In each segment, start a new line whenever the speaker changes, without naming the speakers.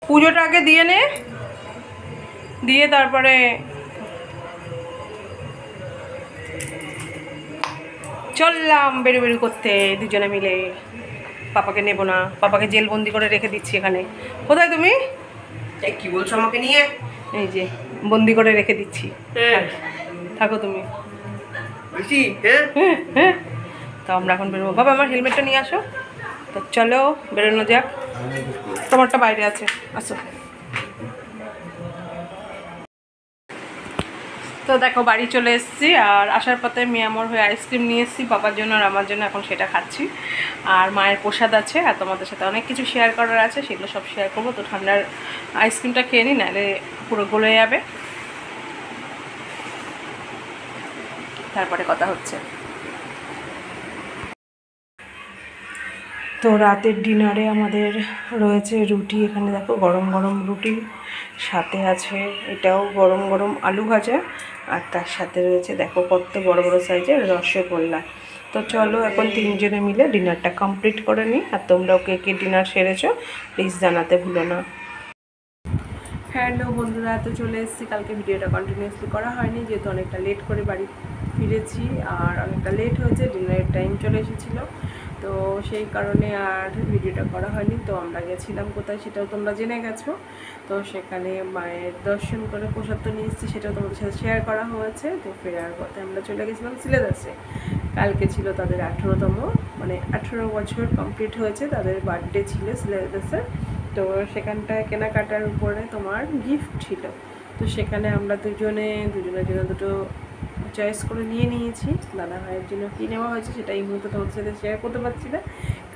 পুজোটা আগে দিয়ে নে, দিয়ে তারপরে চললাম বেরু বেরু করতে দুজনে মিলে। পাপাকে নেবো না, পাপাকে জেলবন্দি করে রেখে দিচ্ছি এখানে। কোথায় তুমি?
কি বলছো আমাকে নিয়ে?
এই যে বন্দি করে রেখে দিচ্ছি, থাকো তুমি। হ্যাঁ, তো আমরা এখন বেরোবো। বাবা আমার হেলমেটটা নিয়ে আসো। তো চলো বেরোনো যাক, তোমারটা বাইরে আছে, আসো। তো দেখো বাড়ি চলে এসেছি, আর আসার পথে মিয়ামর হয়ে আইসক্রিম নিয়ে এসেছি বাবার জন্য আর আমার জন্য, এখন সেটা খাচ্ছি। আর মায়ের প্রসাদ আছে, আর তোমাদের সাথে অনেক কিছু শেয়ার করার আছে, সেগুলো সব শেয়ার করবো। তো ঠান্ডার আইসক্রিমটা খেয়ে নিই, নাহলে পুরো গলে যাবে, তারপরে কথা হচ্ছে। তো রাতের ডিনারে আমাদের রয়েছে রুটি, এখানে দেখো গরম গরম রুটি, সাথে আছে এটাও গরম গরম আলু ভাজা, আর তার সাথে রয়েছে দেখো কত বড় বড় সাইজের রসগোল্লা। তো চলো এখন তিনজনে মিলে ডিনারটা কমপ্লিট করে নিই। আর তোমরাও কে কে ডিনার সেরেছো প্লিজ জানাতে ভুলো না। হ্যালো বন্ধুরা, তো চলে এসেছি। কালকে ভিডিওটা কন্টিনিউসলি করা হয়নি, যেহেতু অনেকটা লেট করে বাড়ি ফিরেছি আর অনেকটা লেট হয়েছে, ডিনারের টাইম চলে এসেছিলো, তো সেই কারণে আর ভিডিওটা করা হয়নি। তো আমরা গেছিলাম কোথায় সেটাও তোমরা জেনে গেছো। তো সেখানে মায়ের দর্শন করে প্রসাদ তো নিয়ে এসেছি, সেটাও তোমাদের সাথে শেয়ার করা হয়েছে। তো ফেরার পথে আমরা চলে গেছিলাম সিলেদাসে। কালকে ছিল তাদের 18তম, মানে 18 বছর কমপ্লিট হয়েছে, তাদের বার্থডে ছিল সিলেদাসে। তো সেখানটায় কেনাকাটার উপরে তোমার গিফট ছিল, তো সেখানে আমরা দুজনের জন্য দুটো চয়েস করে নিয়ে নিয়েছি। দাদা ভাইয়ের জন্য কী নেওয়া হয়েছে সেটা এই মুহূর্তে তোমাদের সাথে শেয়ার করতে পারছি না,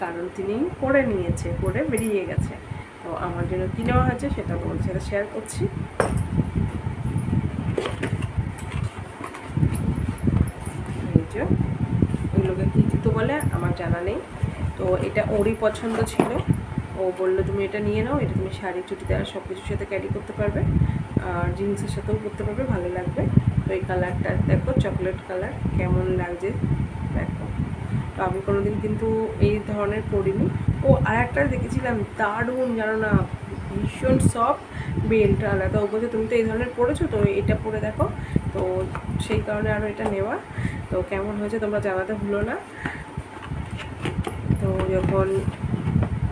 কারণ তিনি পরে নিয়েছে, পরে বেরিয়ে গেছে। তো আমার জন্য কী নেওয়া হয়েছে সেটা তোমাদের সাথে শেয়ার করছি। এই যে ওইগুলোকে কী জুতো বলে আমার জানা নেই। তো এটা ওরই পছন্দ ছিল, ও বললো তুমি এটা নিয়ে নাও, এটা তুমি শাড়ি চুড়িদার আর সব কিছুর সাথে ক্যারি করতে পারবে, আর জিন্সের সাথেও করতে পারবে, ভালো লাগবে। তো এই কালারটা দেখো, চকলেট কালার, কেমন লাগছে দেখো। তো আমি কোনোদিন কিন্তু এই ধরনের পরিনি। ও আর একটা দেখেছিলাম দারুণ, জানো না, ভীষণ সফট বেল্ট আলাদা। ও বলছে তুমি তো এই ধরনের পরেছো, তো এটা পরে দেখো। তো সেই কারণে আরও এটা নেওয়া। তো কেমন হয়েছে তোমরা জানাতে ভুলো না। তো যখন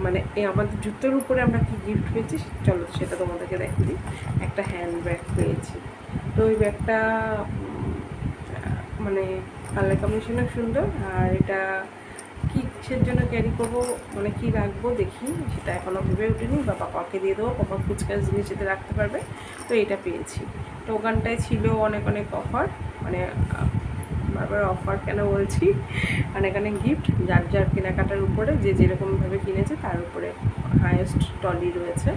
মানে এই আমাদের জুতোর উপরে আমরা কি গিফট পেয়েছি চলো সেটা তোমাদেরকে দেখে দিই। একটা হ্যান্ড ব্যাগ পেয়েছি। তো ওই ব্যাগটা মানে কালার কম্বিনেশনও সুন্দর, আর এটা কিসের জন্য ক্যারি করবো, মানে কি রাখবো দেখি, সেটা এখনও ভেবে উঠিনি, বা পাপাকে দিয়ে দেবো, পাপা ফুচকার জিনিস এতে রাখতে পারবে। তো এটা পেয়েছি। তো ওখানটায় ছিল অনেক অনেক অফার, মানে বারবার অফার কেন বলছি, অনেক অনেক গিফট, যার যার কেনাকাটার উপরে যে যেরকমভাবে কিনেছে তার উপরে হায়েস্ট টলি রয়েছে,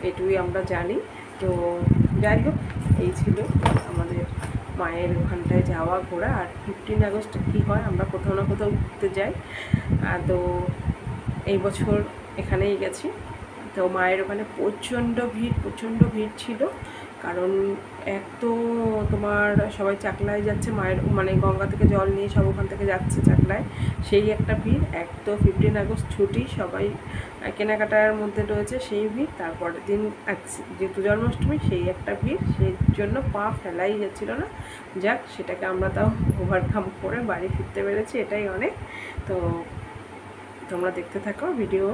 এটুকুই আমরা জানি। তো যাই হোক, এই ছিল আমাদের মায়ের ওখানটায় যাওয়া ঘোরা। আর 15 আগস্ট কী হয়, আমরা কোথাও না কোথাও ঘুরতে যাই। তো এই বছর এখানেই গেছি। তো মায়ের ওখানে প্রচণ্ড ভিড় ছিল, কারণ এক তো তোমার সবাই চাকলায় যাচ্ছে, মায়ের মানে গঙ্গা থেকে জল নিয়ে সব ওখান থেকে যাচ্ছে চাকলায়, সেই একটা ভিড়। এক তো 15 আগস্ট ছুটি, সবাই কেনাকাটার মধ্যে রয়েছে, সেই ভিড়। তারপরের দিন যেহেতু জন্মাষ্টমী, সেই একটা ভিড়, সেই জন্য পা ফেলাই যাচ্ছিল না। যাক, সেটাকে আমরা তাও ওভারকাম করে বাড়ি ফিরতে পেরেছি, এটাই অনেক। তো তোমরা দেখতে থাকো ভিডিও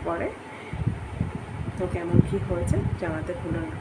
পরে, তো কেমন কী হয়েছে জানাতে ভুলো না।